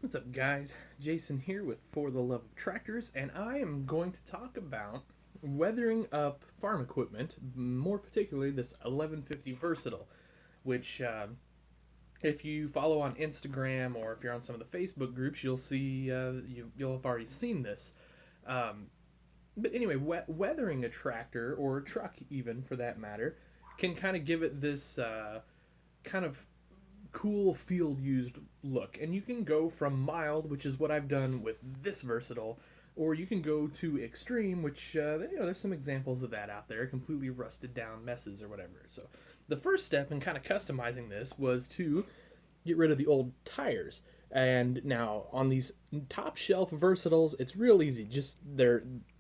What's up, guys? Jason here with For the Love of Tractors, and I am going to talk about weathering up farm equipment, more particularly this 1150 Versatile, which, if you follow on Instagram or if you're on some of the Facebook groups, you'll see you'll have already seen this. Um, but anyway, weathering a tractor or a truck, even for that matter, can kind of give it this kind of cool field used look. And you can go from mild, which is what I've done with this Versatile, or you can go to extreme, which there's some examples of that out there, completely rusted down messes or whatever. So the first step in kind of customizing this was to get rid of the old tires. And now on these top shelf Versatiles, it's real easy. Just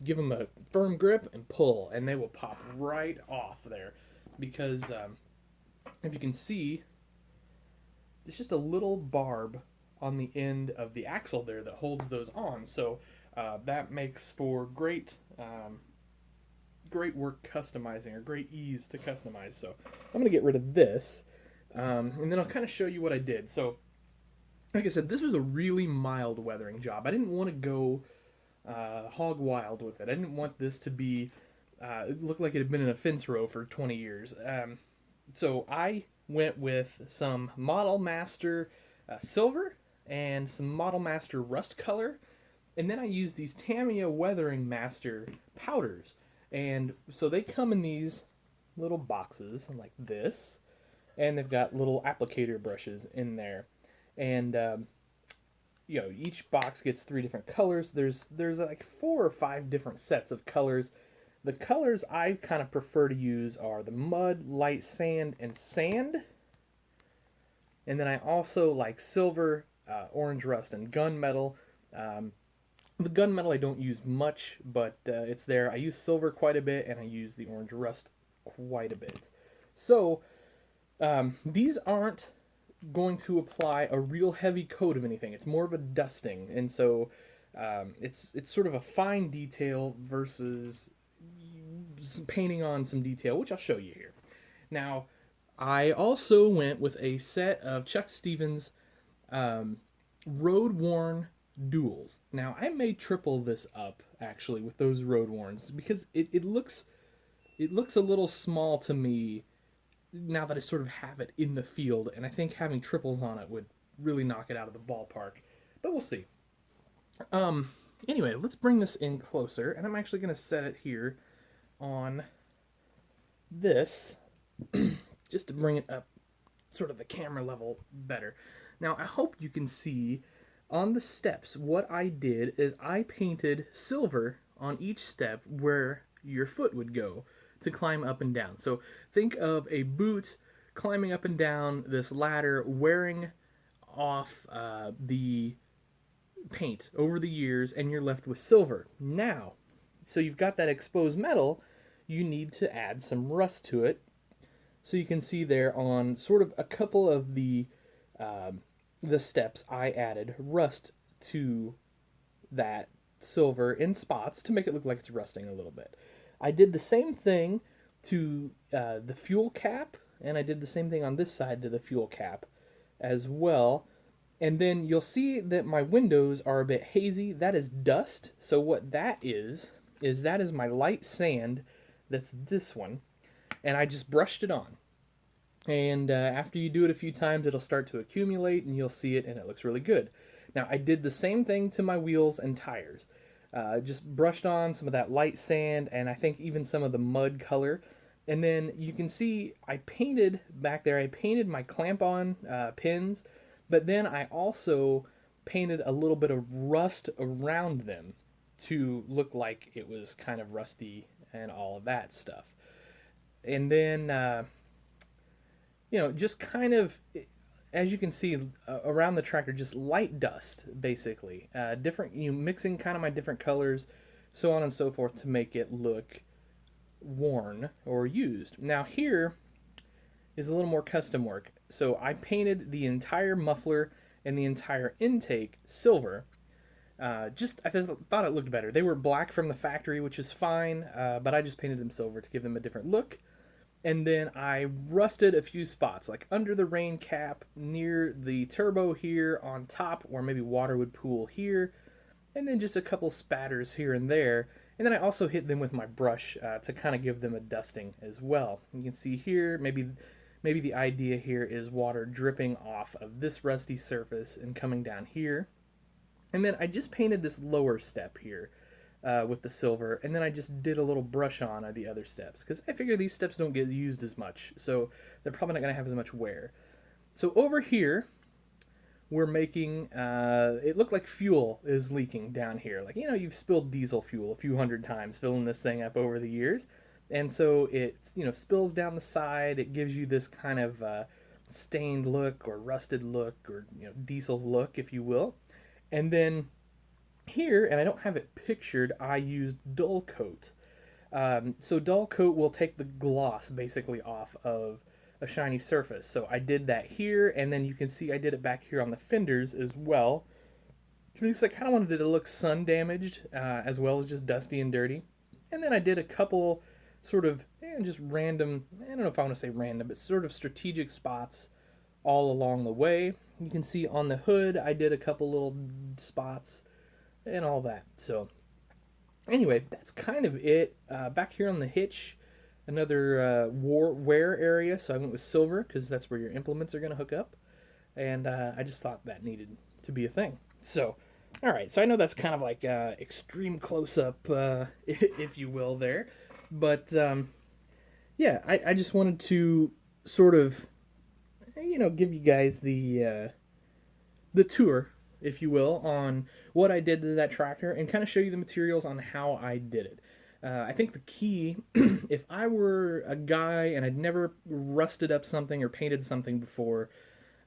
give them a firm grip and pull, and they will pop right off there. Because if you can see, there's just a little barb on the end of the axle there that holds those on. So that makes for great work customizing, or great ease to customize. So I'm going to get rid of this, and then I'll kind of show you what I did. So like I said, this was a really mild weathering job. I didn't want to go hog wild with it. I didn't want this to be it looked like it had been in a fence row for 20 years. So I went with some Model Master silver and some Model Master rust color, and then I used these Tamiya Weathering Master powders. And so they come in these little boxes like this, and they've got little applicator brushes in there. And each box gets three different colors. There's like four or five different sets of colors. The colors I kind of prefer to use are the mud, light sand, and sand. And then I also like silver, orange rust, and gunmetal. The gunmetal I don't use much, but it's there. I use silver quite a bit, and I use the orange rust quite a bit. So these aren't going to apply a real heavy coat of anything. It's more of a dusting, and so it's sort of a fine detail versus painting on some detail, which I'll show you here. Now, I also went with a set of Chuck Stevens road worn duals. Now, I may triple this up actually with those road worns because it looks a little small to me now that I sort of have it in the field, and I think having triples on it would really knock it out of the ballpark. But we'll see. Anyway, let's bring this in closer, and I'm actually going to set it here on this just to bring it up sort of the camera level better. Now, I hope you can see on the steps what I did is I painted silver on each step where your foot would go to climb up and down. So think of a boot climbing up and down this ladder, wearing off the paint over the years, and you're left with silver. Now, so you've got that exposed metal, you need to add some rust to it. So you can see there on sort of a couple of the steps, I added rust to that silver in spots to make it look like it's rusting a little bit. I did the same thing to the fuel cap, and I did the same thing on this side to the fuel cap as well. And then you'll see that my windows are a bit hazy. That is dust. So what that is that is my light sand. That's this one. And I just brushed it on. And after you do it a few times, it'll start to accumulate, and you'll see it, and it looks really good. Now, I did the same thing to my wheels and tires. Just brushed on some of that light sand, and I think even some of the mud color. And then you can see I painted back there, I painted my clamp-on pins, but then I also painted a little bit of rust around them to look like it was kind of rusty and all of that stuff. And then, just kind of, as you can see around the tractor, just light dust, basically. Different, mixing kind of my different colors, so on and so forth, to make it look worn or used. Now here is a little more custom work. So I painted the entire muffler and the entire intake silver. I thought it looked better. They were black from the factory, which is fine, but I just painted them silver to give them a different look. And then I rusted a few spots, like under the rain cap, near the turbo here on top, where maybe water would pool here, and then just a couple spatters here and there. And then I also hit them with my brush to kind of give them a dusting as well. You can see here, maybe the idea here is water dripping off of this rusty surface and coming down here. And then I just painted this lower step here with the silver, and then I just did a little brush on the other steps, because I figure these steps don't get used as much, so they're probably not going to have as much wear. So over here, we're making, it looked like fuel is leaking down here. Like, you know, you've spilled diesel fuel a few hundred times filling this thing up over the years. And so it, you know, spills down the side. It gives you this kind of stained look or rusted look or, you know, diesel look, if you will. And then here, and I don't have it pictured, I used dull coat. So dull coat will take the gloss basically off of a shiny surface. So I did that here, and then you can see I did it back here on the fenders as well. Because I kind of wanted it to look sun damaged as well as just dusty and dirty. And then I did a couple sort of just random, I don't know if I want to say random, but sort of strategic spots all along the way. You can see on the hood I did a couple little spots and all that. So anyway, that's kind of it. Back here on the hitch, another wear area. So I went with silver because that's where your implements are going to hook up. And I just thought that needed to be a thing. So, all right. So I know that's kind of like extreme close-up, if you will, there. But, yeah, I just wanted to sort of, you know, give you guys the tour, if you will, on what I did to that tractor and kind of show you the materials on how I did it. I think the key, if I were a guy and I'd never rusted up something or painted something before,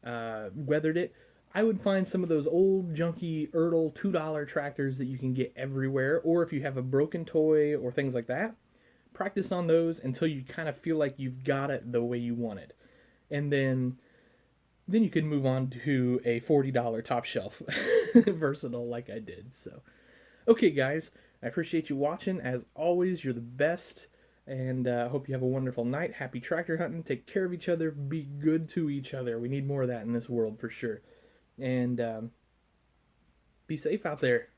weathered it, I would find some of those old junky Ertl $2 tractors that you can get everywhere, or if you have a broken toy or things like that, practice on those until you kind of feel like you've got it the way you want it. And then you can move on to a $40 top shelf versatile like I did. So, okay, guys, I appreciate you watching. As always, you're the best, and I hope you have a wonderful night. Happy tractor hunting. Take care of each other. Be good to each other. We need more of that in this world for sure. And be safe out there.